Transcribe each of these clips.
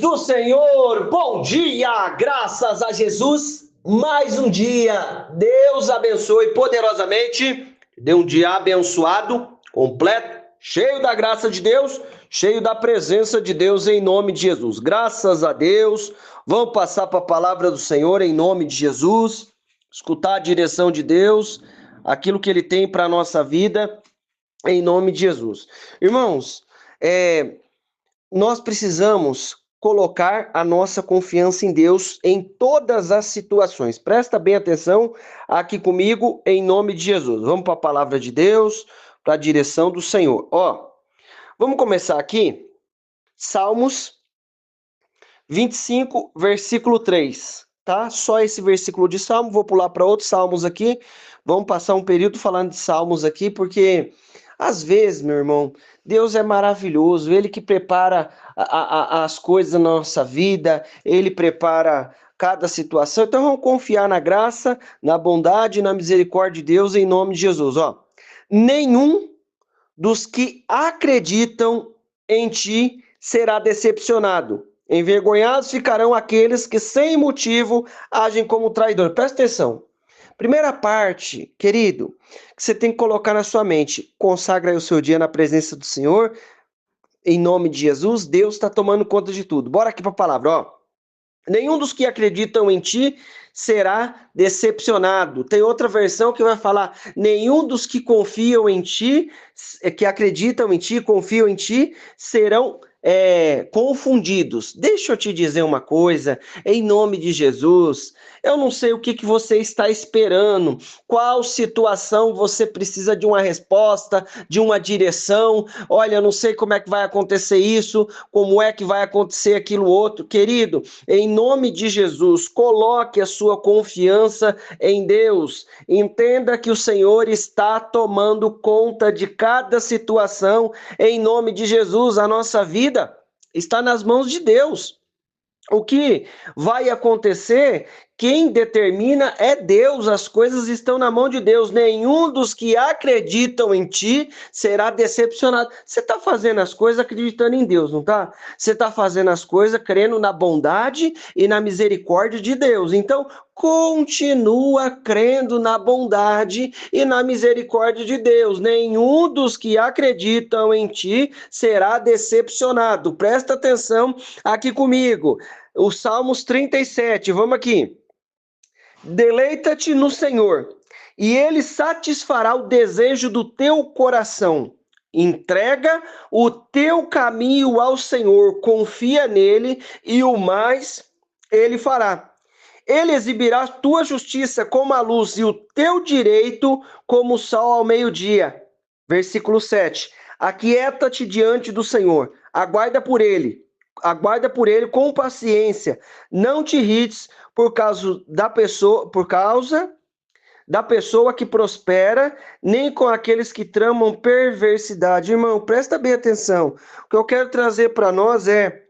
do Senhor, bom dia, graças a Jesus, mais um dia, Deus abençoe poderosamente, dê um dia abençoado, completo, cheio da graça de Deus, cheio da presença de Deus em nome de Jesus, graças a Deus, vamos passar para a palavra do Senhor em nome de Jesus, escutar a direção de Deus, aquilo que Ele tem para a nossa vida, em nome de Jesus. Irmãos, nós precisamos colocar a nossa confiança em Deus em todas as situações. Presta bem atenção aqui comigo, em nome de Jesus. Vamos para a palavra de Deus, para a direção do Senhor. Vamos começar aqui, Salmos 25, versículo 3, tá? Só esse versículo de Salmo, vou pular para outros Salmos aqui. Vamos passar um período falando de Salmos aqui, porque às vezes, meu irmão, Deus é maravilhoso, Ele que prepara as coisas na nossa vida, Ele prepara cada situação. Então vamos confiar na graça, na bondade e na misericórdia de Deus em nome de Jesus. Nenhum dos que acreditam em ti será decepcionado. Envergonhados ficarão aqueles que sem motivo agem como traidor. Presta atenção. Primeira parte, querido, que você tem que colocar na sua mente. Consagra aí o seu dia na presença do Senhor. Em nome de Jesus, Deus está tomando conta de tudo. Bora aqui para a palavra, Nenhum dos que acreditam em ti será decepcionado. Tem outra versão que vai falar: nenhum dos que confiam em ti, que acreditam em ti, confiam em ti, serão confundidos. Deixa eu te dizer uma coisa, em nome de Jesus. Eu não sei o que você está esperando, qual situação você precisa de uma resposta, de uma direção. Olha, eu não sei como é que vai acontecer isso, como é que vai acontecer aquilo outro. Querido, em nome de Jesus, coloque a sua confiança em Deus. Entenda que o Senhor está tomando conta de cada situação. Em nome de Jesus, a nossa vida está nas mãos de Deus. O que vai acontecer, quem determina é Deus, as coisas estão na mão de Deus. Nenhum dos que acreditam em ti será decepcionado. Você está fazendo as coisas acreditando em Deus, não está? Você está fazendo as coisas crendo na bondade e na misericórdia de Deus. Então, continua crendo na bondade e na misericórdia de Deus. Nenhum dos que acreditam em ti será decepcionado. Presta atenção aqui comigo. O Salmos 37, vamos aqui. Deleita-te no Senhor, e Ele satisfará o desejo do teu coração. Entrega o teu caminho ao Senhor, confia nele, e o mais Ele fará. Ele exibirá a tua justiça como a luz, e o teu direito como o sol ao meio-dia. Versículo 7. Aquieta-te diante do Senhor, aguarda por Ele com paciência, não te irrites por causa da pessoa que prospera, nem com aqueles que tramam perversidade. Irmão, presta bem atenção. O que eu quero trazer para nós é: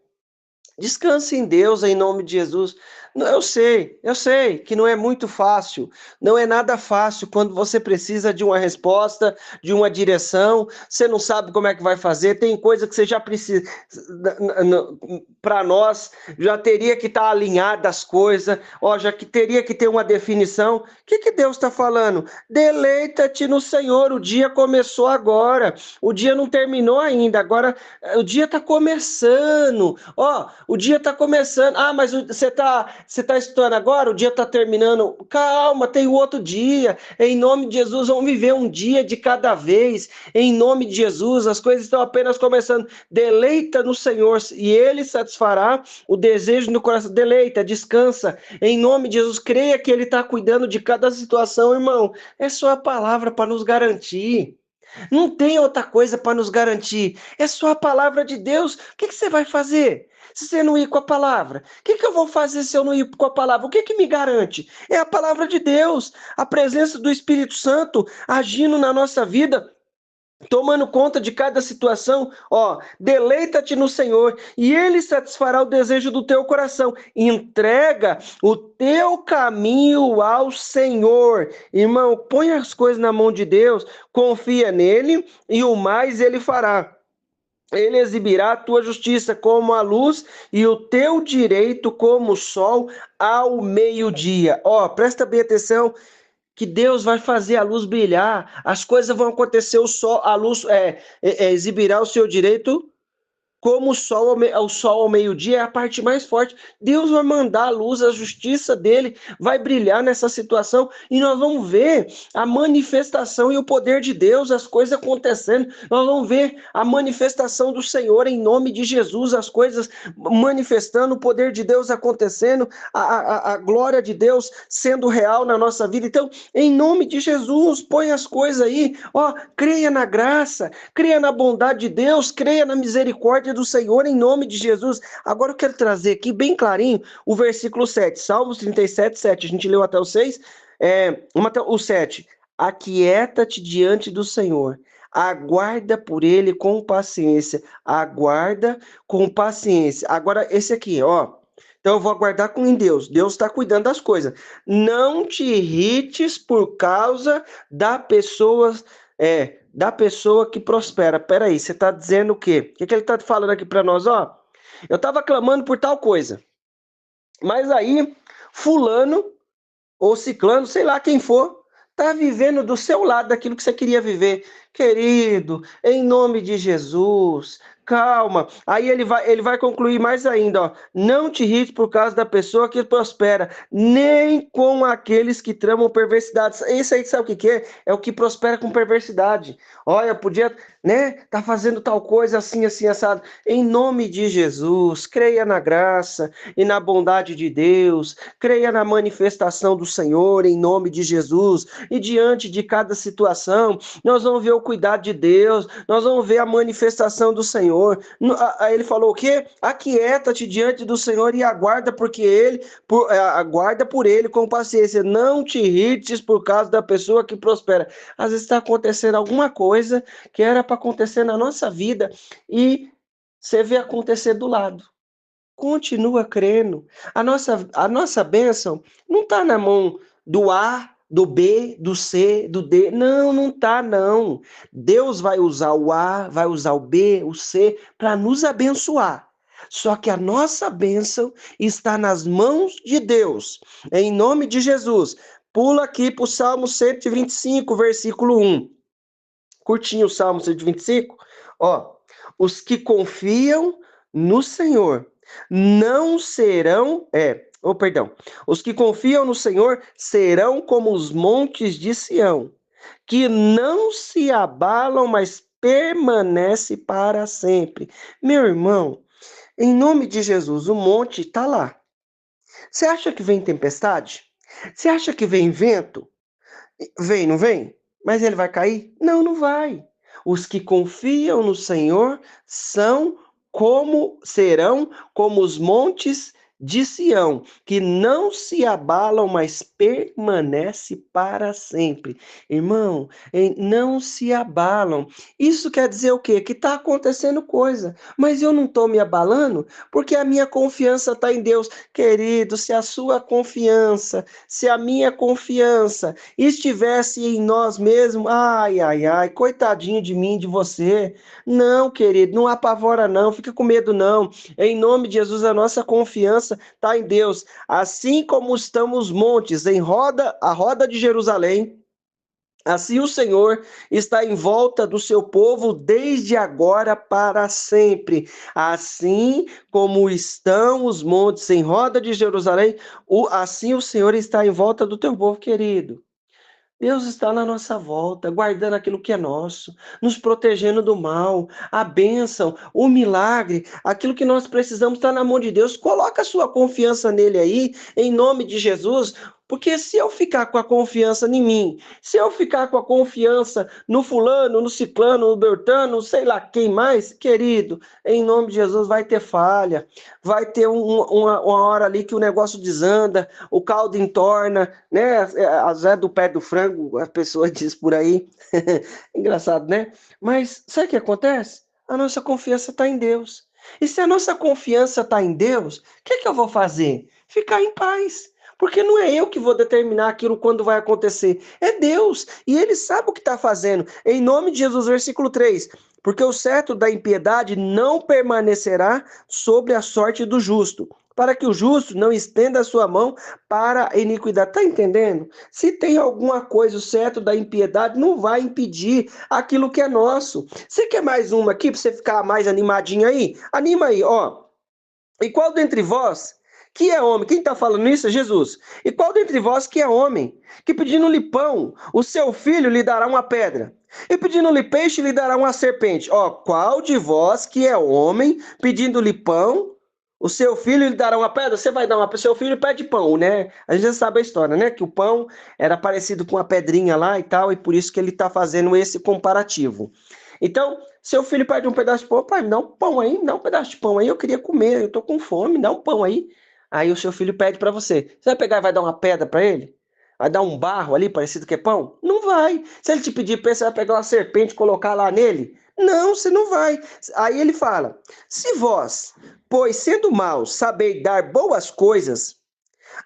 descanse em Deus em nome de Jesus. Eu sei que não é muito fácil, não é nada fácil quando você precisa de uma resposta, de uma direção, você não sabe como é que vai fazer, tem coisa que você já precisa, para nós, já teria que estar alinhada as coisas, já que teria que ter uma definição. O que Deus está falando? Deleita-te no Senhor, o dia começou agora, o dia não terminou ainda, agora o dia está começando, o dia está começando. Mas você está estudando agora, o dia está terminando. Calma, tem o outro dia. Em nome de Jesus, vamos viver um dia de cada vez. Em nome de Jesus, as coisas estão apenas começando. Deleita no Senhor e Ele satisfará o desejo no coração. Deleita, descansa. Em nome de Jesus, creia que Ele está cuidando de cada situação, irmão. É só a palavra para nos garantir. Não tem outra coisa para nos garantir. É só a palavra de Deus. O que você vai fazer se você não ir com a palavra? O que eu vou fazer se eu não ir com a palavra? O que me garante? É a palavra de Deus, a presença do Espírito Santo agindo na nossa vida, tomando conta de cada situação. Deleita-te no Senhor e Ele satisfará o desejo do teu coração. Entrega o teu caminho ao Senhor. Irmão, põe as coisas na mão de Deus, confia nele e o mais Ele fará. Ele exibirá a tua justiça como a luz e o teu direito como o sol ao meio-dia. Ó, presta bem atenção que Deus vai fazer a luz brilhar, as coisas vão acontecer, o sol, a luz exibirá o seu direito como o sol ao meio-dia é a parte mais forte. Deus vai mandar a luz, a justiça dele vai brilhar nessa situação e nós vamos ver a manifestação e o poder de Deus, as coisas acontecendo. Nós vamos ver a manifestação do Senhor em nome de Jesus, as coisas manifestando, o poder de Deus acontecendo, a glória de Deus sendo real na nossa vida. Então, em nome de Jesus, põe as coisas aí, ó, creia na graça, creia na bondade de Deus, creia na misericórdia do Senhor, em nome de Jesus. Agora eu quero trazer aqui bem clarinho o versículo 7, Salmos 37, 7. A gente leu até o 6, até o 7. Aquieta-te diante do Senhor, aguarda por ele com paciência, aguarda com paciência. Agora, esse aqui, ó. Então eu vou aguardar com Deus. Deus está cuidando das coisas. Não te irrites por causa da pessoa que prospera. Peraí, você está dizendo o quê? O que ele está falando aqui para nós? Ó, eu estava clamando por tal coisa, mas aí fulano ou ciclano, sei lá quem for, está vivendo do seu lado daquilo que você queria viver. Querido, em nome de Jesus, calma. Aí ele vai concluir mais ainda, ó. Não te irrite por causa da pessoa que prospera, nem com aqueles que tramam perversidades. Isso aí, sabe o que que é? É o que prospera com perversidade. Olha, podia, né, tá fazendo tal coisa assim, assim, assado. Em nome de Jesus, creia na graça e na bondade de Deus, creia na manifestação do Senhor, em nome de Jesus. E diante de cada situação, nós vamos ver o cuidado de Deus, nós vamos ver a manifestação do Senhor. Aí ele falou o quê? Aquieta-te diante do Senhor e aguarda aguarda por ele com paciência. Não te irrites por causa da pessoa que prospera. Às vezes está acontecendo alguma coisa que era para acontecer na nossa vida e você vê acontecer do lado. Continua crendo. A nossa bênção não está na mão do A, do B, do C, do D. Não, não está, não. Deus vai usar o A, vai usar o B, o C, para nos abençoar. Só que a nossa bênção está nas mãos de Deus. Em nome de Jesus. Pula aqui para o Salmo 125, versículo 1. Curtinho o Salmo 125. Ó, os que confiam no Senhor não serão, perdão, os que confiam no Senhor serão como os montes de Sião, que não se abalam, mas permanece para sempre. Meu irmão, em nome de Jesus, o monte está lá. Você acha que vem tempestade? Você acha que vem vento? Vem, não vem? Mas ele vai cair? Não, não vai. Os que confiam no Senhor serão como os montes de Sião, que não se abalam, mas permanece para sempre. Irmão, não se abalam. Isso quer dizer o quê? Que está acontecendo coisa, mas eu não estou me abalando porque a minha confiança está em Deus. Querido, se a minha confiança estivesse em nós mesmos, ai, ai, ai, coitadinho de mim, de você. Não, querido, não apavora não, fica com medo não. Em nome de Jesus, a nossa confiança está em Deus. Assim como estão os montes a roda de Jerusalém, assim o Senhor está em volta do seu povo desde agora para sempre. Assim como estão os montes em roda de Jerusalém, assim o Senhor está em volta do teu povo, querido. Deus está na nossa volta, guardando aquilo que é nosso, nos protegendo do mal, a bênção, o milagre, aquilo que nós precisamos está na mão de Deus. Coloca a sua confiança nele aí, em nome de Jesus, porque se eu ficar com a confiança em mim, se eu ficar com a confiança no fulano, no ciclano, no bertano, sei lá quem mais, querido, em nome de Jesus vai ter falha, vai ter uma hora ali que o negócio desanda, o caldo entorna, né? A Zé do pé do frango, a pessoa diz por aí. Engraçado, né? Mas sabe o que acontece? A nossa confiança está em Deus. E se a nossa confiança está em Deus, o que eu vou fazer? Ficar em paz. Porque não é eu que vou determinar aquilo quando vai acontecer. É Deus. E Ele sabe o que está fazendo. Em nome de Jesus, versículo 3. porque o cetro da impiedade não permanecerá sobre a sorte do justo, para que o justo não estenda a sua mão para a iniquidade. Está entendendo? Se tem alguma coisa, o cetro da impiedade não vai impedir aquilo que é nosso. Você quer mais uma aqui para você ficar mais animadinho aí? Anima aí, ó. E qual dentre vós que é homem? Quem está falando isso é Jesus. E qual dentre vós que é homem? Que pedindo-lhe pão, o seu filho lhe dará uma pedra. E pedindo-lhe peixe, lhe dará uma serpente. Ó, qual de vós que é homem, pedindo-lhe pão, o seu filho lhe dará uma pedra? Você vai dar uma para o seu filho e pede pão, né? A gente já sabe a história, né? Que o pão era parecido com a pedrinha lá e tal, e por isso que ele está fazendo esse comparativo. Então, seu filho pede um pedaço de pão, pai, me dá um pão aí, me dá um pedaço de pão aí, eu queria comer, eu tô com fome, me dá um pão aí. Aí o seu filho pede para você. Você vai pegar e vai dar uma pedra para ele? Vai dar um barro ali, parecido que é pão? Não vai. Se ele te pedir peixe, você vai pegar uma serpente e colocar lá nele? Não, você não vai. Aí ele fala: se vós, pois sendo maus, sabeis dar boas coisas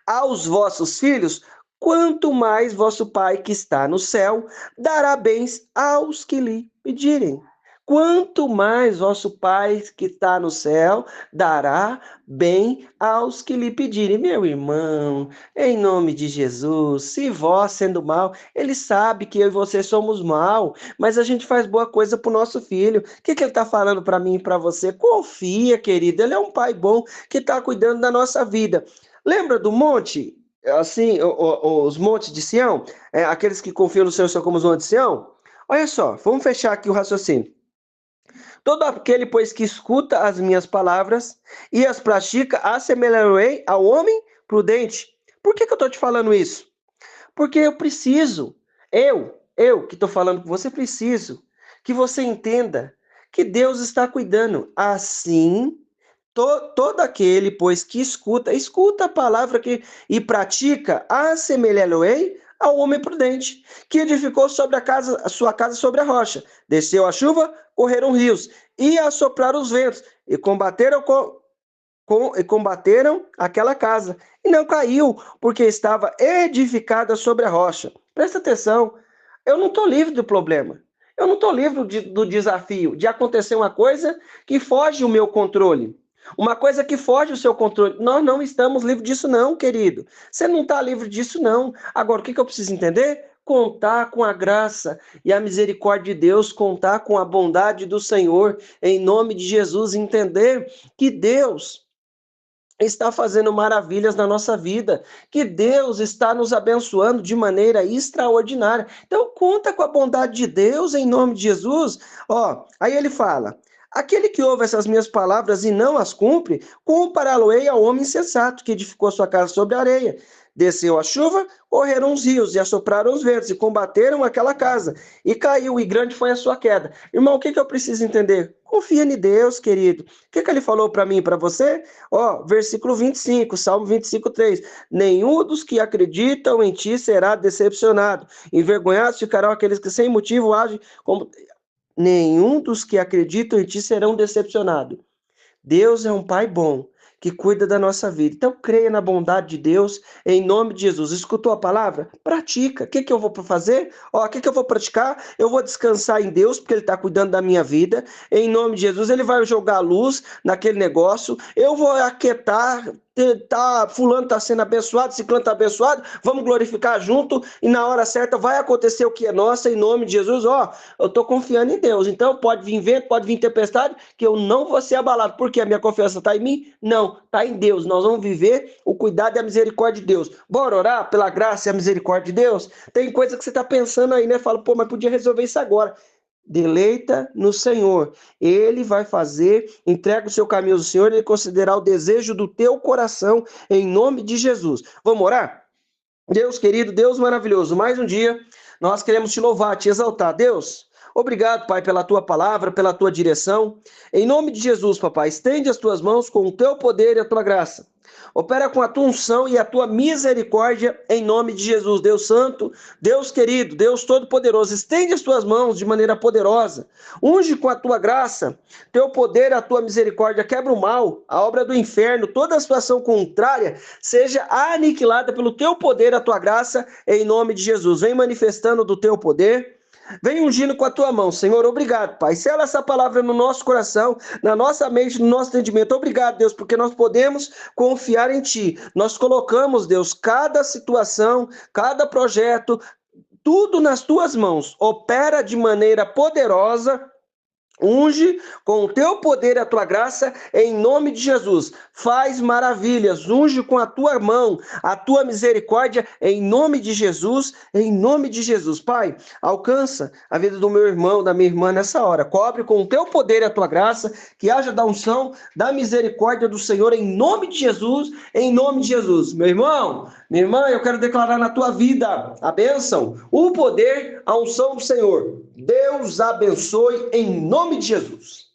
aos vossos filhos, quanto mais vosso Pai que está no céu dará bens aos que lhe pedirem. Quanto mais vosso Pai que está no céu dará bem aos que lhe pedirem. Meu irmão, em nome de Jesus, se vós sendo mal, ele sabe que eu e você somos mal, mas a gente faz boa coisa para o nosso filho. O que ele está falando para mim e para você? Confia, querido, ele é um pai bom que está cuidando da nossa vida. Lembra do monte? Assim, os montes de Sião? Aqueles que confiam no Senhor são como os montes de Sião? Olha só, vamos fechar aqui o raciocínio. Todo aquele, pois, que escuta as minhas palavras e as pratica, assemelharei ao homem prudente. Por que eu estou te falando isso? Porque eu preciso, eu que estou falando com você, preciso que você entenda que Deus está cuidando. Assim, todo aquele, pois, que escuta a palavra e pratica, assemelhá-lo-ei ao homem prudente, que edificou sobre a sua casa sobre a rocha. Desceu a chuva, correram rios, e assopraram os ventos, e combateram aquela casa, e não caiu, porque estava edificada sobre a rocha. Presta atenção, eu não estou livre do problema. Eu não estou livre do desafio de acontecer uma coisa que foge o meu controle. Uma coisa que foge do seu controle. Nós não estamos livres disso, não, querido. Você não está livre disso, não. Agora, o que eu preciso entender? Contar com a graça e a misericórdia de Deus, contar com a bondade do Senhor, em nome de Jesus, entender que Deus está fazendo maravilhas na nossa vida, que Deus está nos abençoando de maneira extraordinária. Então, conta com a bondade de Deus em nome de Jesus. Ó, aí ele fala: aquele que ouve essas minhas palavras e não as cumpre, compará-lo-ei ao homem insensato que edificou sua casa sobre a areia. Desceu a chuva, correram os rios e assopraram os ventos e combateram aquela casa. E caiu, e grande foi a sua queda. Irmão, o que eu preciso entender? Confia em Deus, querido. O que ele falou para mim e para você? Ó, versículo 25, Salmo 25, 3. Nenhum dos que acreditam em ti será decepcionado. Envergonhados ficarão aqueles que sem motivo agem como... Nenhum dos que acreditam em ti serão decepcionados. Deus é um pai bom que cuida da nossa vida. Então, creia na bondade de Deus, em nome de Jesus. Escutou a palavra? Pratica. O que eu vou fazer? Ó, o que eu vou praticar? Eu vou descansar em Deus, porque Ele está cuidando da minha vida. Em nome de Jesus, Ele vai jogar luz naquele negócio. Eu vou aquietar. Fulano está sendo abençoado, ciclano está abençoado, vamos glorificar junto e na hora certa vai acontecer o que é nosso, em nome de Jesus. Ó, eu estou confiando em Deus, então pode vir vento, pode vir tempestade, que eu não vou ser abalado, porque a minha confiança está em mim? Não, está em Deus. Nós vamos viver o cuidado e a misericórdia de Deus. Bora orar pela graça e a misericórdia de Deus? Tem coisa que você está pensando aí, né? Fala, pô, mas podia resolver isso agora. Deleita no Senhor, Ele vai fazer, entrega o seu caminho ao Senhor, Ele considerará o desejo do teu coração, em nome de Jesus. Vamos orar? Deus querido, Deus maravilhoso, mais um dia, nós queremos te louvar, te exaltar. Deus, obrigado, Pai, pela tua palavra, pela tua direção. Em nome de Jesus, papai, estende as tuas mãos com o teu poder e a tua graça. Opera com a tua unção e a tua misericórdia em nome de Jesus. Deus santo, Deus querido, Deus todo-poderoso, estende as tuas mãos de maneira poderosa. Unge com a tua graça, teu poder, a tua misericórdia. Quebra o mal, a obra do inferno, toda a situação contrária seja aniquilada pelo teu poder, a tua graça em nome de Jesus. Vem manifestando do teu poder. Vem ungindo com a tua mão, Senhor. Obrigado, Pai. Sela essa palavra no nosso coração, na nossa mente, no nosso entendimento. Obrigado, Deus, porque nós podemos confiar em Ti. Nós colocamos, Deus, cada situação, cada projeto, tudo nas tuas mãos. Opera de maneira poderosa. Unge com o teu poder e a tua graça, em nome de Jesus. Faz maravilhas, unge com a tua mão, a tua misericórdia, em nome de Jesus, em nome de Jesus. Pai, alcança a vida do meu irmão, da minha irmã nessa hora. Cobre com o teu poder e a tua graça, que haja da unção, da misericórdia do Senhor, em nome de Jesus, em nome de Jesus. Meu irmão, minha irmã, eu quero declarar na tua vida a bênção, o poder, a unção do Senhor. Deus abençoe em nome de Jesus.